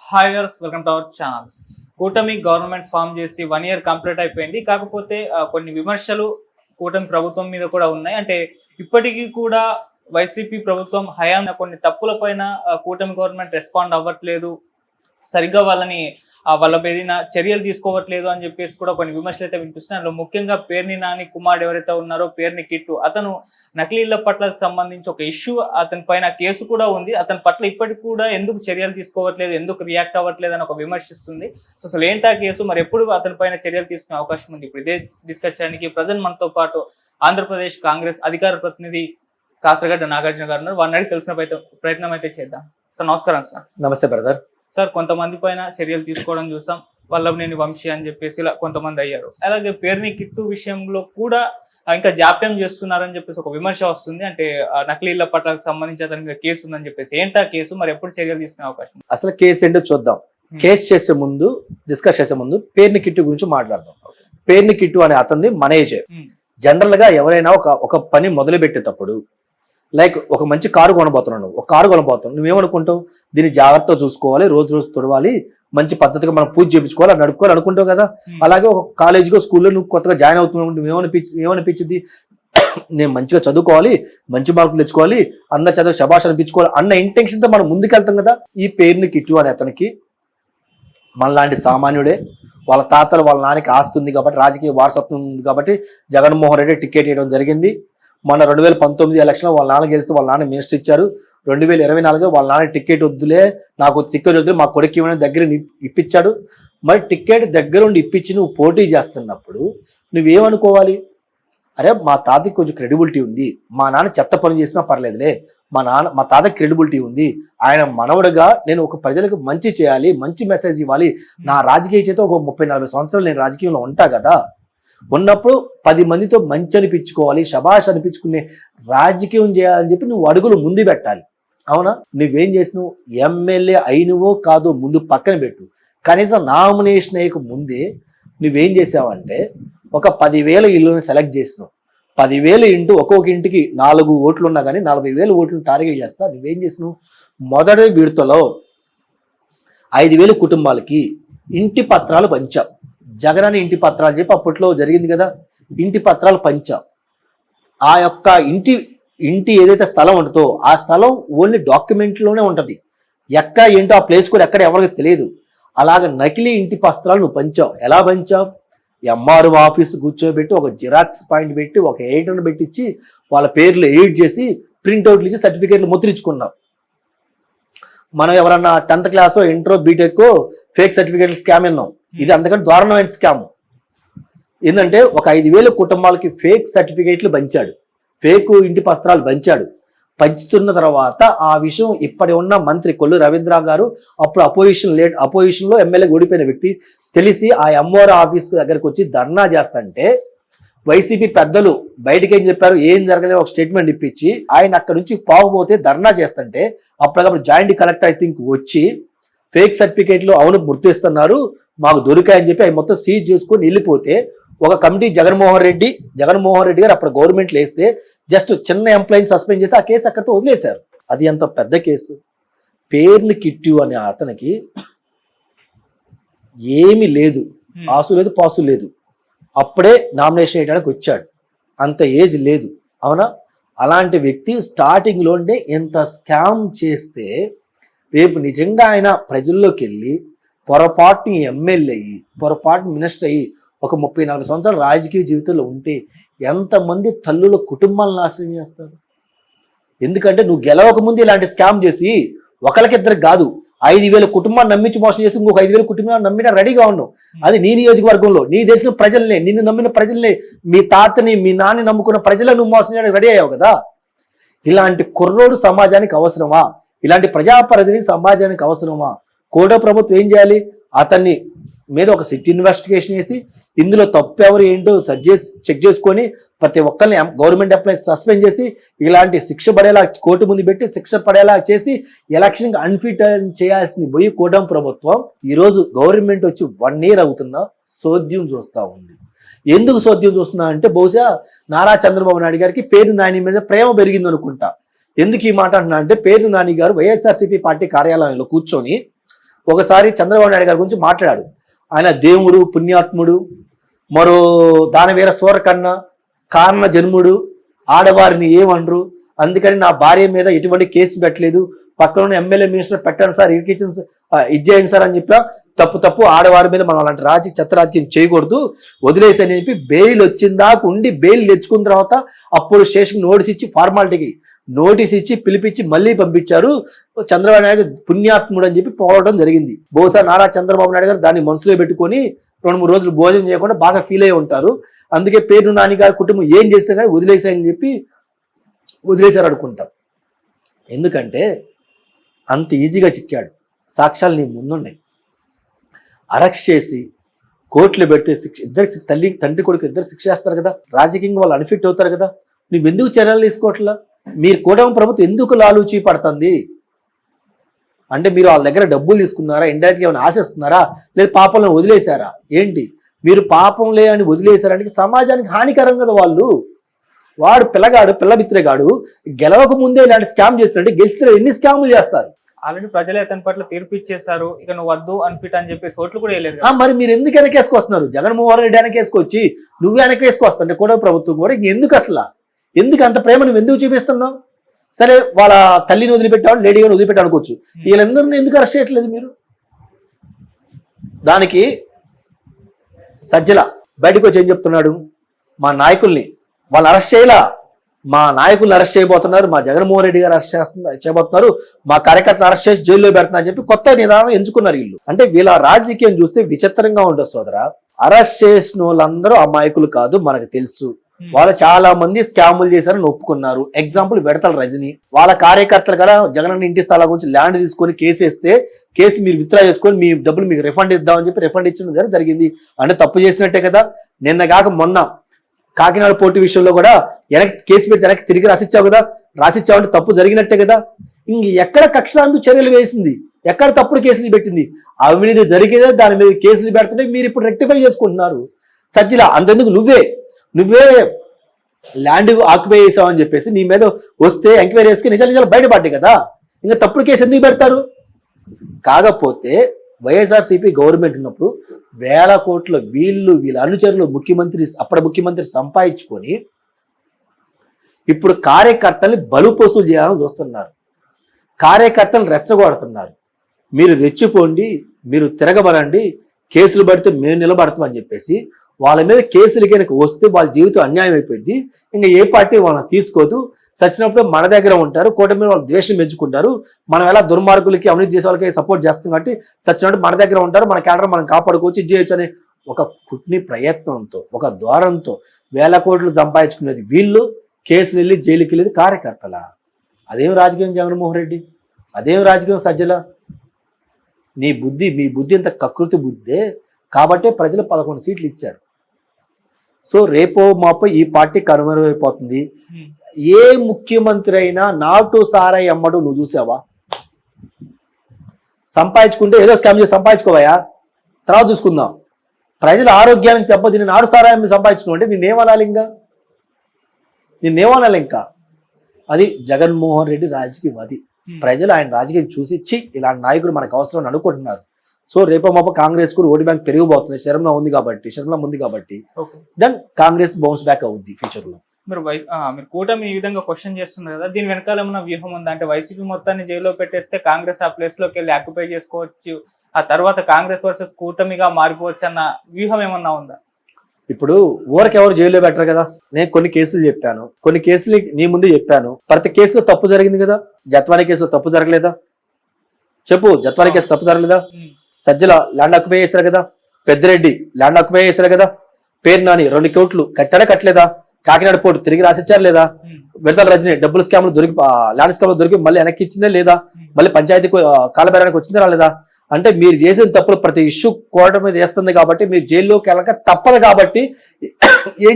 Hi viewers, welcome to our channel. కూటమి government form చేసి 1 year complete అయిపోయింది. కాకపోతే కొన్ని విమర్శలు కూటమి ప్రభుత్వం మీద కూడా ఉన్నాయి. అంటే ఇప్పటికీ కూడా వైసీపీ ప్రభుత్వం హయాం కొన్ని తప్పుల పైన కూటమి గవర్నమెంట్ రెస్పాండ్ అవ్వట్లేదు, సరిగ్గా వాళ్ళ మీద చర్యలు తీసుకోవట్లేదు అని చెప్పేసి కూడా కొన్ని విమర్శలు అయితే వినిపిస్తున్నాయి. అందులో ముఖ్యంగా పేర్ని నాని కుమారుడు ఎవరైతే ఉన్నారో పేర్ని కిట్టు, అతను నకిలీల పట్ల సంబంధించి ఒక ఇష్యూ, అతని పైన కేసు కూడా ఉంది. అతని పట్ల ఇప్పటికి కూడా ఎందుకు చర్యలు తీసుకోవట్లేదు, ఎందుకు రియాక్ట్ అవ్వట్లేదు అని ఒక విమర్శిస్తుంది. సో అసలు ఏంటా కేసు, మరి ఎప్పుడు అతని పైన చర్యలు తీసుకునే అవకాశం ఉంది? ఇప్పుడు ఇదే డిస్కస్ చేయడానికి ప్రజెంట్ మనతో పాటు ఆంధ్రప్రదేశ్ కాంగ్రెస్ అధికార ప్రతినిధి కాసరగడ్డ నాగార్జున గారు ఉన్నారు. వారిని అడిగి తెలుసుకునే ప్రయత్నం అయితే చేద్దాం. సార్ నమస్కారం. సార్ నమస్తే బ్రదర్. సార్, కొంతమంది పైన చర్యలు తీసుకోవడం చూసాం. వల్లభనేని వంశీ అని చెప్పేసి ఇలా కొంతమంది అయ్యారు. అలాగే పేర్ని కిట్టు విషయంలో కూడా ఇంకా జాప్యం చేస్తున్నారని చెప్పేసి ఒక విమర్శ వస్తుంది. అంటే నకిలీల పట్ల సంబంధించి అతనికి కేసు ఉందని చెప్పేసి, ఏంటా కేసు, మరి ఎప్పుడు చర్యలు తీసుకునే అవకాశం? అసలు కేసు ఏంటో చూద్దాం. కేసు డిస్కస్ చేసే ముందు పేర్ని కిట్టు గురించి మాట్లాడదాం. పేర్ని కిట్టు అనే అతనిది మనేజే. జనరల్ గా ఎవరైనా ఒక పని మొదలు పెట్టేటప్పుడు, లైక్ ఒక మంచి కారు కొనబోతున్నావు, ఒక కారు కొనబోతున్నావు, నువ్వేమనుకుంటావు? దీన్ని జాగ్రత్తగా చూసుకోవాలి, రోజు తుడవాలి, మంచి పద్ధతిగా మనం పూజ చేయించుకోవాలి, నడుపుకోవాలి అనుకుంటావు కదా. అలాగే ఒక కాలేజీలో స్కూల్లో నువ్వు కొత్తగా జాయిన్ అవుతున్నావు, ఏమనిపించింది? నేను మంచిగా చదువుకోవాలి, మంచి మార్కులు తెచ్చుకోవాలి, అందరి చదువు శభాష్ అనిపించుకోవాలి అన్న ఇంటెన్షన్తో మనం ముందుకెళ్తాం కదా. ఈ పేరుని కిట్టు అనే అతనికి మనలాంటి సామాన్యుడే. వాళ్ళ తాతలు వాళ్ళ నాన్నకి ఆస్తి ఉంది కాబట్టి, రాజకీయ వారసత్వం ఉంది కాబట్టి జగన్మోహన్ రెడ్డి టికెట్ ఇవ్వడం జరిగింది. మొన్న 2019 ఎలక్షన్లో వాళ్ళ నాన్న గెలిస్తే వాళ్ళ నాన్న మినిస్టర్ ఇచ్చారు. 2024 వాళ్ళ నాన్న టికెట్ వద్దులే, నాకు టికెట్ వద్దులే, మా కొడుకు ఇవ్వడం దగ్గర ఇప్పించాడు. మరి టికెట్ దగ్గర ఉండి ఇప్పించి నువ్వు పోటీ చేస్తున్నప్పుడు నువ్వేమనుకోవాలి? అరే, మా తాతకి కొంచెం క్రెడిబిలిటీ ఉంది, మా నాన్న చెత్త పని చేసినా పర్లేదులే, మా తాతకి క్రెడిబిలిటీ ఉంది, ఆయన మనవడుగా నేను ఒక ప్రజలకు మంచి చేయాలి, మంచి మెసేజ్ ఇవ్వాలి, నా రాజకీయ చేత ఒక 30-40 సంవత్సరాలు నేను రాజకీయంలో ఉంటా కదా, ఉన్నప్పుడు 10 మందితో మంచి అనిపించుకోవాలి, శభాష్ అనిపించుకునే రాజకీయం చేయాలని చెప్పి నువ్వు అడుగులు ముందు పెట్టాలి. అవునా? నువ్వేం చేసినావు? ఎమ్మెల్యే అయినవో కాదో ముందు పక్కన పెట్టు, కనీసం నామినేషన్ అయ్యక ముందే నువ్వేం చేసావంటే ఒక 10,000 ఇళ్ళని సెలెక్ట్ చేసినావు. 10,000 ఇంటూ ఒక్కొక్క ఇంటికి 4 ఓట్లు ఉన్నా కానీ 40,000 ఓట్లను టార్గెట్ చేస్తా. నువ్వేం చేసినావు? మొదటి విడతలో 5,000 కుటుంబాలకి ఇంటి పత్రాలు పంచావు. జగనని ఇంటి పత్రాలు చెప్పి అప్పట్లో జరిగింది కదా, ఇంటి పత్రాలు పంచాం. ఆ యొక్క ఇంటి ఏదైతే స్థలం ఉంటుందో ఆ స్థలం ఓన్లీ డాక్యుమెంట్లోనే ఉంటుంది, ఎక్కడ ఏంటో ఆ ప్లేస్ కూడా ఎక్కడ ఎవరికి తెలియదు. అలాగ నకిలీ ఇంటి పత్రాలు నువ్వు పంచావు. ఎలా పంచావు? ఎంఆర్ఓ ఆఫీస్ కూర్చోబెట్టి ఒక జిరాక్స్ పాయింట్ పెట్టి ఒక ఎడిటర్ని పెట్టించి వాళ్ళ పేర్లు ఎడిట్ చేసి ప్రింట్అవుట్లు ఇచ్చి సర్టిఫికేట్లు ముద్రించుకున్నావు. మనం ఎవరన్నా 10th class inter BTech fake సర్టిఫికేట్లు స్కామ్ విన్నాం. ఇది అంతకంటే దారుణమైన స్కామ్. ఏంటంటే ఒక 5,000 కుటుంబాలకి ఫేక్ సర్టిఫికేట్లు పంచాడు, ఫేక్ ఇంటి పత్రాలు పంచాడు. పంచుతున్న తర్వాత ఆ విషయం ఇప్పటి ఉన్న మంత్రి కొల్లు రవీంద్ర గారు, అప్పుడు అపోజిషన్లో ఎమ్మెల్యే ఓడిపోయిన వ్యక్తి, తెలిసి ఆ ఎంఆర్ఓ ఆఫీస్ దగ్గరకు వచ్చి ధర్నా చేస్తుంటే వైసీపీ పెద్దలు బయటకి ఏం చెప్పారు? ఏం జరగలేదు ఒక స్టేట్మెంట్ ఇప్పించి ఆయన అక్కడ నుంచి పావుపోతే ధర్నా చేస్తుంటే అప్పటికప్పుడు జాయింట్ కలెక్టర్ ఐ థింక్ వచ్చి ఫేక్ సర్టిఫికేట్లు అవును గుర్తిస్తున్నారు, మాకు దొరికాయని చెప్పి అవి మొత్తం సీజ్ చేసుకొని వెళ్ళిపోతే ఒక కమిటీ జగన్మోహన్ రెడ్డి గారు అప్పుడు గవర్నమెంట్లో వేస్తే జస్ట్ చిన్న ఎంప్లాయీని సస్పెండ్ చేసి ఆ కేసు అక్కడితో వదిలేశారు. అది ఎంత పెద్ద కేసు. పేర్ని కిట్టు అనే అతనికి ఏమీ లేదు, ఆసు లేదు, పాసు లేదు. అప్పుడే నామినేషన్ వేయడానికి వచ్చాడు, అంత ఏజ్ లేదు. అవునా? అలాంటి వ్యక్తి స్టార్టింగ్లోనే ఎంత స్కామ్ చేస్తే రేపు నిజంగా ఆయన ప్రజల్లోకి వెళ్ళి పొరపాటుని ఎమ్మెల్యే అయ్యి పొరపాటు మినిస్టర్ అయ్యి ఒక 30-40 సంవత్సరాల రాజకీయ జీవితంలో ఉంటే ఎంతమంది తల్లుల కుటుంబాలను నాశనం చేస్తారు? ఎందుకంటే నువ్వు గెలవక ముందు ఇలాంటి స్కామ్ చేసి ఒకరికిద్దరికి కాదు 5,000 కుటుంబాన్ని నమ్మించి మోసం చేసి ఇంకొక 5,000 కుటుంబాన్ని నమ్మినా రెడీగా ఉన్నావు. అది నీ నియోజకవర్గంలో నీ దేశం ప్రజల్నే, నిన్ను నమ్మిన ప్రజల్నే, మీ తాతని మీ నాన్ని నమ్ముకున్న ప్రజలను నువ్వు మోసం చేయడానికి రెడీ అయ్యావు కదా. ఇలాంటి కుర్రోడు సమాజానికి అవసరమా? ఇలాంటి ప్రజాప్రతినిధి సమాజానికి అవసరమా? కోట ప్రభుత్వం ఏం చేయాలి? అతన్ని మీద ఒక సిట్ ఇన్వెస్టిగేషన్ చేసి ఇందులో తప్పు ఎవరు ఏంటో చెక్ చేసుకొని ప్రతి ఒక్కరిని గవర్నమెంట్ ఎంప్లాయీ సస్పెండ్ చేసి ఇలాంటి శిక్ష పడేలా కోర్టు ముందు పెట్టి శిక్ష పడేలా చేసి ఎలక్షన్కి అన్ఫిట్ చేయాల్సింది పోయి కూటమి ప్రభుత్వం ఈరోజు గవర్నమెంట్ వచ్చి 1 year అవుతున్నా సోద్యం చూస్తూ ఉంది. ఎందుకు సోద్యం చూస్తున్నా అంటే బహుశా నారా చంద్రబాబు నాయుడు గారికి పేర్ని నాని మీద ప్రేమ పెరిగింది అనుకుంటా. ఎందుకు ఈ మాట అంటున్నా అంటే పేర్ని నాని గారు వైఎస్ఆర్సీపీ పార్టీ కార్యాలయంలో కూర్చొని ఒకసారి చంద్రబాబు నాయుడు గారి గురించి మాట్లాడాడు. ఆయన దేవుడు, పుణ్యాత్ముడు, మరో దానవీర సూరకన్న, కారణ జన్ముడు, ఆడవారిని ఏమనరు, అందుకని నా భార్య మీద ఎటువంటి కేసు పెట్టలేదు, పక్కన ఎమ్మెల్యే మినిస్టర్ పెట్టండి సార్, ఇరికించండి సార్, ఇచ్చేయండి సార్ అని చెప్పా. తప్పు ఆడవారి మీద మనం అలాంటి చెత్త రాజకీయం చేయకూడదు, వదిలేసి అని చెప్పి బెయిల్ వచ్చిందాక ఉండి బెయిల్ తెచ్చుకున్న తర్వాత అప్పుడు స్టేషన్ నోటీస్ ఇచ్చి పిలిపించి మళ్ళీ పంపించారు. చంద్రబాబు నాయుడు పుణ్యాత్ముడు అని చెప్పి పోవడం జరిగింది. బహుశా నారా చంద్రబాబు నాయుడు గారు దాన్ని మనసులో పెట్టుకొని 2-3 రోజులు భోజనం చేయకుండా బాగా ఫీల్ అయి ఉంటారు. అందుకే పేరు నాని గారి కుటుంబం ఏం చేస్తే కానీ వదిలేసాయని చెప్పి వదిలేశారు అనుకుంటాం. ఎందుకంటే అంత ఈజీగా చిక్కాడు. సాక్ష్యాలు నీ ముందున్నాయి. అరెస్ట్ చేసి కోర్టులో పెడితే ఇద్దరు తండ్రి కొడుకు ఇద్దరు శిక్ష చేస్తారు కదా, రాజకీయంగా వాళ్ళు అన్ఫిట్ అవుతారు కదా. నువ్వెందుకు చర్యలు తీసుకోవట్లా? మీరు కూటమి ప్రభుత్వం ఎందుకు లాలూచి పడుతుంది అంటే మీరు వాళ్ళ దగ్గర డబ్బులు తీసుకున్నారా, ఇండైరెక్ట్గా ఏమైనా ఆశిస్తున్నారా, లేదా పాపంలో వదిలేశారా? ఏంటి మీరు పాపంలే అని వదిలేశారంటే సమాజానికి హానికరం కదా. వాడు పిల్ల బిత్రేగాడు గెలవక ముందే ఇలాంటి స్కామ్ చేస్తున్నారంటే గెలిస్తే ఎన్ని స్కాములు చేస్తారు? ఆల్రెడీ ప్రజలు అతని పట్ల తీర్పు ఇచ్చేస్తారు, ఇక నువ్వు వద్దు అన్ఫిట్ అని చెప్పేసి ఓట్లు కూడా వేయలేదు. మరి మీరు ఎందుకు వెనకేసుకొస్తున్నారు? జగన్మోహన్ రెడ్డి వెనకేసుకొచ్చి నువ్వు వెనకేసుకొస్తుంటే కూడా ప్రభుత్వం కూడా ఎందుకు అసలు ఎందుకు అంత ప్రేమ నువ్వు ఎందుకు చూపిస్తున్నావు? సరే వాళ్ళ తల్లిని వదిలిపెట్టావు, లేడీని వదిలిపెట్టావు అనుకోవచ్చు, వీళ్ళందరినీ ఎందుకు అరెస్ట్ చేయట్లేదు మీరు? దానికి సజ్జల బయటకు వచ్చి ఏం చెప్తున్నాడు? మా నాయకుల్ని వాళ్ళు అరెస్ట్ చేయలా, మా నాయకుల్ని అరెస్ట్ చేయబోతున్నారు, మా జగన్మోహన్ రెడ్డి గారు అరెస్ట్ చేయబోతున్నారు, మా కార్యకర్తలు అరెస్ట్ చేసి జైల్లో పెడుతున్నారు అని చెప్పి కొత్త నిదానం ఎంచుకున్నారు వీళ్ళు. అంటే వీళ్ళ రాజకీయం చూస్తే విచిత్రంగా ఉంటుంది సోదరా. అరెస్ట్ చేసిన వాళ్ళందరూ అమాయకులు కాదు, మనకు తెలుసు. వాళ్ళు చాలా మంది స్కాములు చేశారని ఒప్పుకున్నారు. ఎగ్జాంపుల్ విడతల రజని, వాళ్ళ కార్యకర్తలు కదా జగన్ ఇంటి స్థలాల గురించి ల్యాండ్ తీసుకొని కేసు వేస్తే కేసు మీరు విత్డ్రా చేసుకొని మీ డబ్బులు మీకు రిఫండ్ ఇద్దామని చెప్పి రిఫండ్ ఇచ్చిన జరిగింది. అంటే తప్పు చేసినట్టే కదా. నిన్న కాక మొన్న కాకినాడ పోటీ విషయంలో కూడా కేసు పెడితే వెనక్కి తిరిగి రాసిచ్చావు కదా, రాసిచ్చావంటే తప్పు జరిగినట్టే కదా. ఇంక ఎక్కడ కక్షలాంటి చర్యలు వేసింది, ఎక్కడ తప్పుడు కేసులు పెట్టింది, అవినీతి జరిగేదే దాని మీద కేసులు పెడుతుంటే మీరు ఇప్పుడు రెక్టిఫై చేసుకుంటున్నారు. సజ్జిలా అంతెందుకు నువ్వే ల్యాండ్ ఆక్యుపై చేసావని చెప్పేసి నీ మీద వస్తే ఎంక్వైరీ చేసుకుని నిజాలు బయటపడ్డాయి కదా. ఇంకా తప్పుడు కేసు ఎందుకు పెడతారు? కాకపోతే వైఎస్ఆర్సీపీ గవర్నమెంట్ ఉన్నప్పుడు వేల కోట్ల వీళ్ళ అనుచరులు అప్పటి ముఖ్యమంత్రి సంపాదించుకొని ఇప్పుడు కార్యకర్తల్ని బలుపోసులు చేయాలని చూస్తున్నారు. కార్యకర్తలు రెచ్చగొడుతున్నారు. మీరు రెచ్చిపోండి, మీరు తిరగబడండి, కేసులు పడితే మేము నిలబడతామని చెప్పేసి వాళ్ళ మీద కేసులు కనుక వస్తే వాళ్ళ జీవితం అన్యాయం అయిపోయింది. ఇంకా ఏ పార్టీ వాళ్ళని తీసుకోదు. సచ్చినప్పుడు మన దగ్గర ఉంటారు, కూటమి మీద వాళ్ళు ద్వేషం పెంచుకుంటారు. మనం ఎలా దుర్మార్గులకి అవినీతి చేసే వాళ్ళకి సపోర్ట్ చేస్తాం కాబట్టి సచ్చినప్పుడు మన దగ్గర ఉంటారు, మన క్యాడర్ మనం కాపాడుకోవచ్చు, ఇది చేయొచ్చు అనే ఒక కుట్ని ప్రయత్నంతో ఒక ద్వారంతో వేల కోట్లు సంపాదించుకునేది వీళ్ళు, కేసులు వెళ్ళి జైలుకి వెళ్ళేది కార్యకర్తల. అదేం రాజకీయం జగన్మోహన్ రెడ్డి? అదేం రాజకీయం సజ్జల? మీ బుద్ధి ఇంత కకృతి బుద్ధే కాబట్టే ప్రజలు 11 సీట్లు ఇచ్చారు. సో రేపో మాపో ఈ పార్టీ కనుమరుగైపోతుంది. ఏ ముఖ్యమంత్రి అయినా నాటు సారాయి అమ్మడు నువ్వు చూసావా? సంపాదించుకుంటే ఏదో స్కామ్ చేసి సంపాదించుకోవయా, తర్వాత చూసుకుందాం. ప్రజల ఆరోగ్యానికి దెబ్బతిని నాటు సారాయి సంపాదించుకుంటే నిన్నేమనాలి? ఇంకా అది జగన్మోహన్ రెడ్డి రాజకీయం. అది ప్రజలు ఆయన రాజకీయం చూసి ఇలాంటి నాయకుడు మనకు అవసరం అని అనుకుంటున్నారు. సో రేపో మాపో కాంగ్రెస్ కూడా ఓటు బ్యాంక్ పెరిగిపోతుంది. శర్మల ఉంది కాబట్టి దెన్ కాంగ్రెస్ బౌన్స్ బ్యాక్ అవుద్ది ఫ్యూచర్ లో. మీరు కూటమి ఈ విధంగా క్వశ్చన్ చేస్తున్నారు కదా, దీని వెనకాల ఏమన్నా వ్యూహం ఉందా? అంటే వైసీపీ మొత్తాన్ని జైల్లో పెట్టేస్తే కాంగ్రెస్ ఆ ప్లేస్ లోకి వెళ్ళి ఆక్యుపై చేసుకోవచ్చు, ఆ తర్వాత కాంగ్రెస్ వర్సెస్ కూటమిగా మారిపోవచ్చు అన్న వ్యూహం ఏమన్నా ఉందా? ఇప్పుడు ఊరికి ఎవరు జైల్లో పెట్టరు కదా. నేను కొన్ని కేసులు చెప్పాను, కొన్ని కేసులు నీ ముందు చెప్పాను. ప్రతి కేసులో తప్పు జరిగింది కదా. జత్వానీ కేసులో తప్పు జరగలేదా? చెప్పు, జత్వానీ కేసు తప్పు జరగలేదా? సజ్జల ల్యాండ్ ఆక్యుపై చేశారు కదా, పెద్దిరెడ్డి ల్యాండ్ ఆక్యుపై చేశారు కదా, పేరు నాని 2 కోట్లు కట్టలేదా? కాకినాడ పోర్టు తిరిగి రాసిచ్చారు లేదా? విడతల రజని డబ్బులు స్కామ్లు ల్యాండ్ స్కామ్లు దొరికి మళ్ళీ వెనక్కి ఇచ్చిందే లేదా? మళ్ళీ పంచాయతీ కాలబేరానికి వచ్చిందా లేదా? అంటే మీరు చేసిన తప్పులు ప్రతి ఇష్యూ కోర్టు మీద వేస్తుంది కాబట్టి మీరు జైల్లోకి వెళ్ళక తప్పదు కాబట్టి ఏం